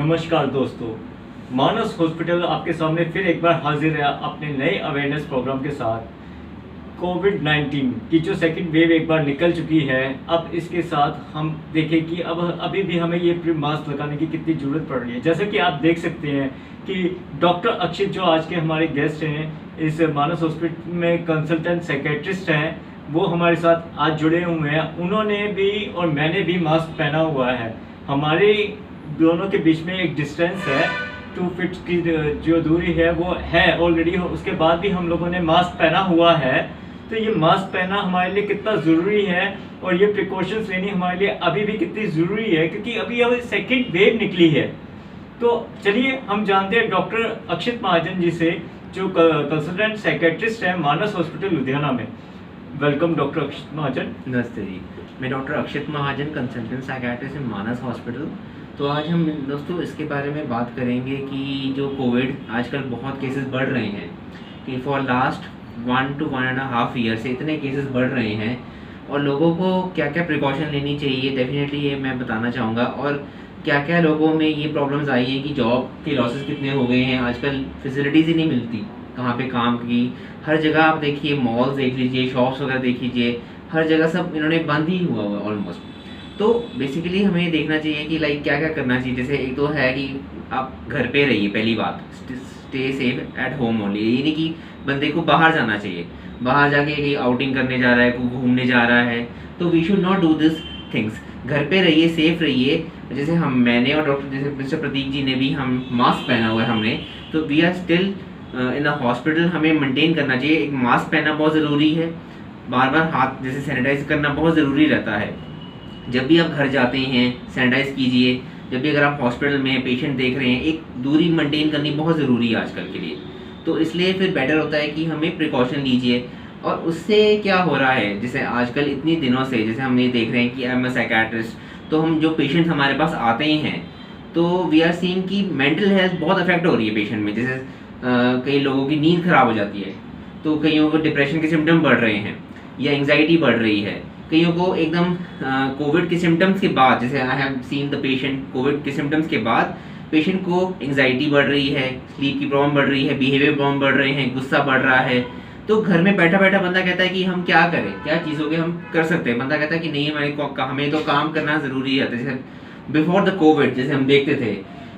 नमस्कार दोस्तों, मानस हॉस्पिटल आपके सामने फिर एक बार हाजिर है अपने नए अवेयरनेस प्रोग्राम के साथ। कोविड-19 की जो सेकंड वेव एक बार निकल चुकी है, अब इसके साथ हम देखें कि अब अभी भी हमें ये मास्क लगाने की कितनी ज़रूरत पड़ रही है। जैसे कि आप देख सकते हैं कि डॉक्टर अक्षित जो आज के हमारे गेस्ट हैं इस मानस हॉस्पिटल में, कंसल्टेंट साइकेट्रिस्ट हैं, वो हमारे साथ आज जुड़े हुए हैं। उन्होंने भी और मैंने भी मास्क पहना हुआ है। हमारे दोनों के बीच में एक डिस्टेंस है, 2 फीट की जो दूरी है वो है ऑलरेडी। उसके बाद भी हम लोगों ने मास्क पहना हुआ है। तो ये मास्क पहनना हमारे लिए कितना ज़रूरी है और ये प्रिकॉशंस लेनी हमारे लिए अभी भी कितनी ज़रूरी है, क्योंकि अभी अब सेकेंड वेव निकली है। तो चलिए हम जानते हैं डॉक्टर अक्षित महाजन जी से, जो कंसल्टेंट साइकेट्रिस्ट हैं मानस हॉस्पिटल लुधियाना में। वेलकम डॉक्टर अक्षित महाजन। नमस्ते जी, मैं डॉक्टर अक्षित महाजन, कंसल्टेंट साइकेट्रिस्ट इन मानस हॉस्पिटल। तो आज हम दोस्तों इसके बारे में बात करेंगे कि जो कोविड आजकल बहुत केसेस बढ़ रहे हैं, कि फॉर लास्ट 1 to 1.5 ईयर से इतने केसेस बढ़ रहे हैं और लोगों को क्या क्या प्रिकॉशन लेनी चाहिए, डेफिनेटली ये मैं बताना चाहूँगा। और क्या क्या लोगों में ये प्रॉब्लम्स आई हैं कि जॉब के लॉसेस कितने हो गए हैं, आजकल फैसिलिटीज़ ही नहीं मिलती कहाँ पे काम की। हर जगह आप देखिए, मॉल्स देख लीजिए, शॉप्स वगैरह देख लीजिए, हर जगह सब इन्होंने बंद ही हुआ हुआ ऑलमोस्ट। तो बेसिकली हमें देखना चाहिए कि लाइक क्या क्या करना चाहिए। जैसे एक तो है कि आप घर पे रहिए, पहली बात, stay safe at home only. ये नहीं कि बंदे को बाहर जाना चाहिए, बाहर जाके कहीं आउटिंग करने जा रहा है, कोई घूमने जा रहा है, तो we should not do this things. घर पे रहिए, सेफ रहिए। जैसे मैंने और डॉक्टर जैसे मिस्टर प्रतीक जी ने भी हम मास्क पहना हुआ है हमने, तो we are still in the hospital. हमें मेंटेन करना चाहिए, एक मास्क पहनना बहुत ज़रूरी है। बार बार हाथ जैसे सैनिटाइज करना बहुत ज़रूरी रहता है। जब भी आप घर जाते हैं सैनिटाइज कीजिए। जब भी अगर आप हॉस्पिटल में पेशेंट देख रहे हैं, एक दूरी मेंटेन करनी बहुत ज़रूरी है आजकल के लिए। तो इसलिए फिर बेटर होता है कि हमें प्रिकॉशन लीजिए। और उससे क्या हो रहा है, जैसे आजकल इतनी दिनों से जैसे हम ये देख रहे हैं कि आई एम अ साइकेट्रिस्ट, तो हम जो पेशेंट हमारे पास आते हैं तो वी आर सीइंग कि मेंटल हेल्थ बहुत अफेक्ट हो रही है पेशेंट में। जैसे कई लोगों की नींद खराब हो जाती है, तो कईयों को डिप्रेशन के सिम्टम बढ़ रहे हैं या एंग्जाइटी बढ़ रही है। कईयों को एकदम कोविड के सिम्टम्स के बाद, जैसे I have seen the patient, Covid के सिम्टम्स के बाद पेशेंट को एंग्जाइटी बढ़ रही है, स्लीप की प्रॉब्लम बढ़ रही है, बिहेवियर प्रॉब्लम बढ़ रहे हैं, गुस्सा बढ़ रहा है। तो घर में बैठा बैठा बंदा कहता है कि हम क्या करें, क्या चीज़ों के हम कर सकते हैं। बंदा कहता है कि नहीं, हमें तो काम करना ज़रूरी है। जैसे बिफोर द कोविड जैसे हम देखते थे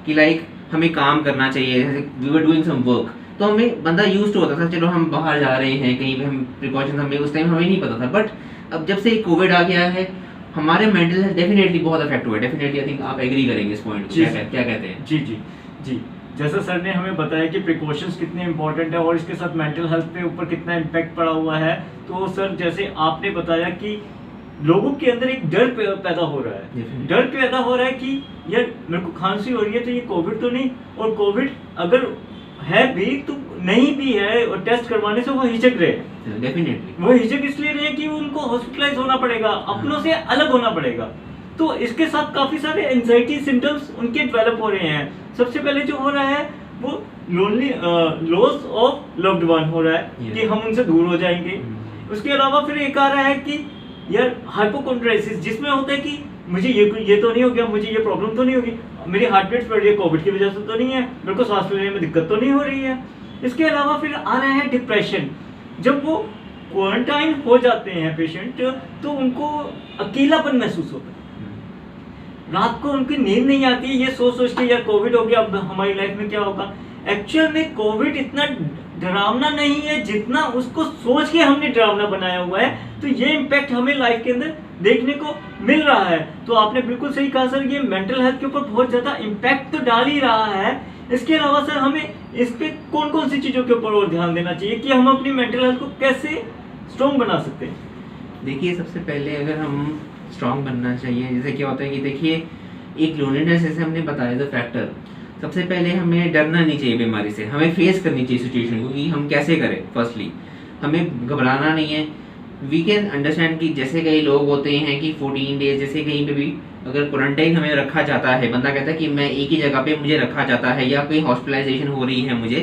कि लाइक हमें काम करना चाहिए, जैसे we were doing some work, तो हमें बंदा यूज टू होता था, चलो हम बाहर जा रहे हैं कहीं पे, हम प्रिकॉशन हमें उस टाइम हमें नहीं पता था। बट अब जब से कोविड आ गया है, हमारे मेंटल हेल्थ डेफिनेटली बहुत अफेक्ट हुआ है। डेफिनेटली आई थिंक आप एग्री करेंगे इस पॉइंट को। क्या कहते हैं? जी जी जी, जैसा सर ने हमें बताया कि प्रिकॉशंस कितने इंपॉर्टेंट है और इसके साथ मेंटल हेल्थ पे ऊपर कितना इम्पैक्ट पड़ा हुआ है। तो सर जैसे आपने बताया कि लोगों के अंदर एक डर पैदा हो रहा है, डर पैदा हो रहा है कि यार मेरे को खांसी हो रही है तो ये कोविड तो नहीं, और कोविड अगर है भी तो नहीं भी है, और टेस्ट करवाने से वो हिचक रहे हैं। डेफिनेटली वो हिचक इसलिए रहे कि उनको हॉस्पिटलाइज होना पड़ेगा, अपनों से अलग होना पड़ेगा। तो इसके साथ काफी सारे एंजाइटी सिम्टम्स उनके डेवलप हो रहे हैं। सबसे पहले जो हो रहा है वो lonely loss of loved one हो रहा है कि हम उनसे दूर हो जाएंगे। उसके अलावा फिर एक आ रहा है कि यार हाइपोकॉन्ड्राइसिस, जिसमें होता है कि मुझे ये तो नहीं हो गया, मुझे ये प्रॉब्लम तो नहीं होगी, मेरी हार्ट रेट बढ़ रही है कोविड की वजह से तो नहीं है, मेरे को सांस लेने में दिक्कत तो नहीं हो रही है। इसके अलावा फिर आ रहा है डिप्रेशन। जब वो क्वारंटाइन हो जाते हैं पेशेंट, तो उनको अकेलापन महसूस होता है, रात को उनकी नींद नहीं आती है, ये सोच के यार कोविड हो गया, अब हमारी लाइफ में क्या होगा। एक्चुअल में कोविड इतना डरावना नहीं है जितना उसको सोच के हमने डरावना बनाया हुआ है। तो ये इम्पैक्ट हमें लाइफ के अंदर देखने को मिल रहा है। तो आपने बिल्कुल सही कहा सर, ये मेंटल हेल्थ के ऊपर बहुत ज्यादा इम्पैक्ट तो डाल ही रहा है। इसके अलावा सर हमें इस पे कौन कौन सी चीजों के ऊपर और ध्यान देना चाहिए कि हम अपनी मेंटल हेल्थ को कैसे स्ट्रॉन्ग बना सकते हैं? देखिए, सबसे पहले अगर हम स्ट्रॉन्ग बनना चाहिए, जैसे क्या होता है कि देखिए, एक लोनलीनेस जैसे हमने बताया था फैक्टर, सबसे पहले हमें डरना नहीं चाहिए बीमारी से, हमें फेस करनी चाहिए सिचुएशन को कि हम कैसे करें। फर्स्टली हमें घबराना नहीं है। वी कैन अंडरस्टैंड कि जैसे कई लोग होते हैं कि 14 डेज, जैसे कहीं पे भी अगर क्वारंटाइन हमें रखा जाता है, बंदा कहता है कि मैं एक ही जगह पे मुझे रखा जाता है या कोई हॉस्पिटलाइजेशन हो रही है मुझे,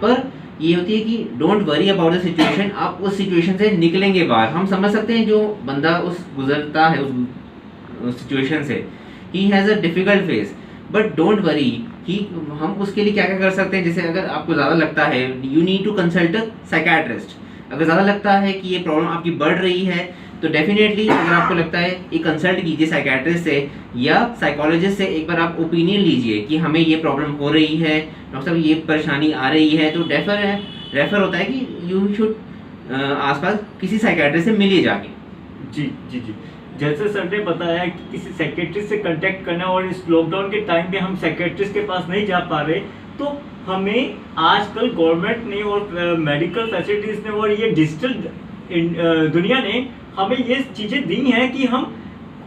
पर ये होती है कि don't worry about the situation, आप उस सिचुएशन से निकलेंगे बाहर। हम समझ सकते हैं जो बंदा उस गुजरता है उस सिचुएशन से, he has a difficult face, but don't worry कि हम उसके लिए क्या क्या कर सकते हैं। जैसे अगर आपको ज़्यादा लगता है, you need to consult a psychiatrist. अगर ज़्यादा लगता है कि ये प्रॉब्लम आपकी बढ़ रही है तो डेफिनेटली अगर आपको लगता है एक कंसल्ट कीजिए साइकियाट्रिस्ट से या साइकोलॉजिस्ट से, एक बार आप ओपिनियन लीजिए कि हमें ये प्रॉब्लम हो रही है, डॉक्टर साहब ये परेशानी आ रही है, तो रेफर होता है कि यू शुड आसपास किसी साइकियाट्रिस्ट से मिलिए जाके। जी जी जी, जैसे सर ने बताया कि किसी साइकेट्रिस्ट से कांटेक्ट करना, और इस लॉकडाउन के टाइम पे हम साइकेट्रिस्ट के पास नहीं जा पा रहे, तो हमें आजकल गवर्नमेंट ने और मेडिकल फैसिलिटीज़ ने और ये डिजिटल दुनिया ने हमें ये चीज़ें दी हैं कि हम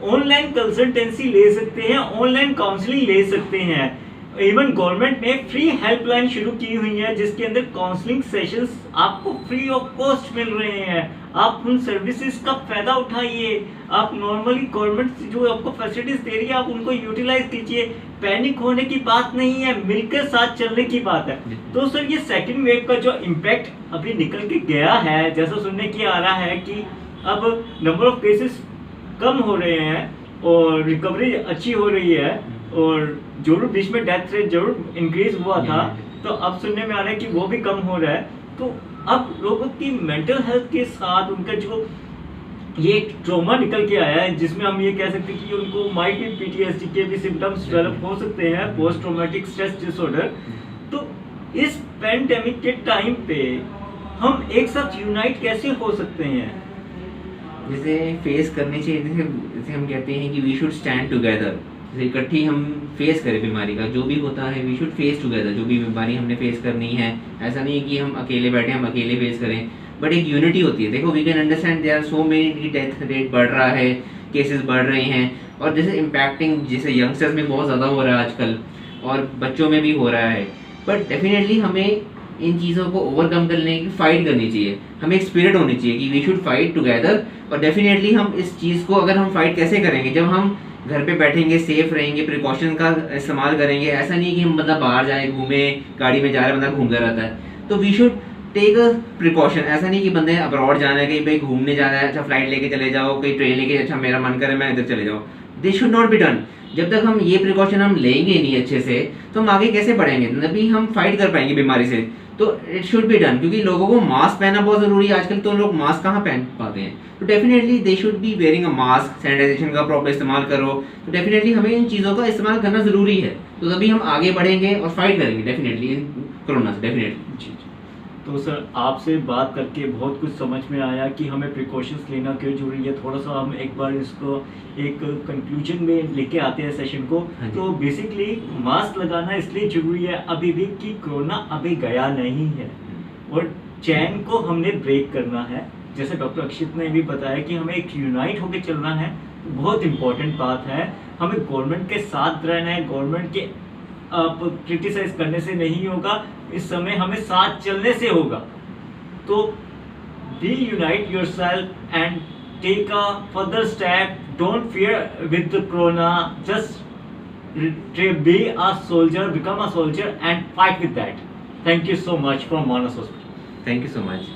ऑनलाइन कंसल्टेंसी ले सकते हैं, ऑनलाइन काउंसलिंग ले सकते हैं। इवन गवर्नमेंट ने फ्री हेल्पलाइन शुरू की हुई है जिसके अंदर काउंसलिंग सेशंस आपको फ्री ऑफ कॉस्ट मिल रहे हैं। आप उन सर्विसेज का फायदा उठाइए। आप नॉर्मली गवर्नमेंट जो आपको फैसिलिटीज दे रही है आप उनको यूटिलाइज कीजिए। पैनिक होने की बात नहीं है, मिलकर साथ चलने की बात है। तो सर ये सेकंड वेव का जो इम्पैक्ट अभी निकल के गया है, जैसा सुनने की आ रहा है कि अब नंबर ऑफ केसेस कम हो रहे हैं और रिकवरी अच्छी हो रही है, और जरूर बीच में डेथ रेट जरूर इंक्रीज हुआ था, तो अब सुनने में आ रहा है कि वो भी कम हो रहा है। तो अब लोगों की मेंटल हेल्थ के साथ उनका जो ये एक ट्रॉमा निकल के आया है, जिसमें हम ये कह सकते हैं कि उनको माइट भी पीटीएसडी के भी सिम्टम्स डेवलप हो सकते हैं, पोस्ट ट्रॉमेटिक स्ट्रेस डिसऑर्डर। तो इस पैंडेमिक के टाइम पे हम एक साथ यूनाइट कैसे हो सकते हैं? जैसे फेस करनी चाहिए, जैसे हम कहते हैं कि वी शुड स्टैंड टुगेदर, जैसे इकट्ठी हम फेस करें बीमारी का, जो भी होता है वी शुड फेस टुगेदर। जो भी बीमारी हमने फेस करनी है, ऐसा नहीं है कि हम अकेले बैठे हम अकेले फेस करें, बट एक यूनिटी होती है। देखो we can understand there are so many, death rate बढ़ रहा है, केसेस बढ़ रहे हैं, और जैसे इम्पैक्टिंग जैसे यंगस्टर्स में बहुत ज़्यादा हो रहा है आजकल और बच्चों में भी हो रहा है। बट डेफिनेटली हमें इन चीज़ों को ओवरकम करने की फाइट करनी चाहिए। हमें एक स्पिरिट होनी चाहिए कि वी शुड फाइट टुगेदर। और डेफिनेटली हम इस चीज़ को अगर हम फाइट कैसे करेंगे, जब हम घर पे बैठेंगे, सेफ रहेंगे, प्रिकॉशन का इस्तेमाल करेंगे। ऐसा नहीं कि हम बंदा बाहर जाए, घूमे, गाड़ी में जा रहा है, बंदा घूमता रहता है, तो we should take a precaution. ऐसा नहीं कि बंदे अब्रॉड जाना है, कहीं पे घूमने जाना है, अच्छा फ्लाइट लेके चले जाओ, कहीं ट्रेन लेके, अच्छा मेरा मन करे मैं इधर चले जाओ। This should not be done. जब तक हम ये प्रिकॉशन हम लेंगे नहीं अच्छे से, तो हम आगे कैसे बढ़ेंगे, तभी हम फाइट कर पाएंगे बीमारी से। तो इट शुड बी डन, क्योंकि लोगों को मास्क पहनना बहुत ज़रूरी है आजकल, तो लोग मास्क कहाँ पहन पाते हैं। तो definitely they should be wearing a mask, sanitization का प्रॉपर इस्तेमाल करो। तो डेफिनेटली हमें इन चीज़ों का इस्तेमाल करना ज़रूरी है, तो तभी हम आगे बढ़ेंगे और फाइट करेंगे डेफिनेटली इन कोरोना से, डेफिनेटली। जी जी, तो सर आपसे बात करके बहुत कुछ समझ में आया कि हमें प्रिकॉशंस लेना क्यों जरूरी है। थोड़ा सा हम एक बार इसको एक कंक्लूजन में लेके आते हैं सेशन को। तो बेसिकली मास्क लगाना इसलिए जरूरी है अभी भी कि कोरोना अभी गया नहीं है, और चैन को हमने ब्रेक करना है। जैसे डॉक्टर अक्षित ने भी बताया कि हमें एक यूनाइट होकर चलना है, बहुत इंपॉर्टेंट बात है। हमें गवर्नमेंट के साथ रहना है, गवर्नमेंट के आप क्रिटिसाइज करने से नहीं होगा, इस समय हमें साथ चलने से होगा। तो be unite yourself and take a further step, don't fear with the corona, just be a soldier, become a soldier and fight with that. Thank you so much from Manas hospital. Thank you so much.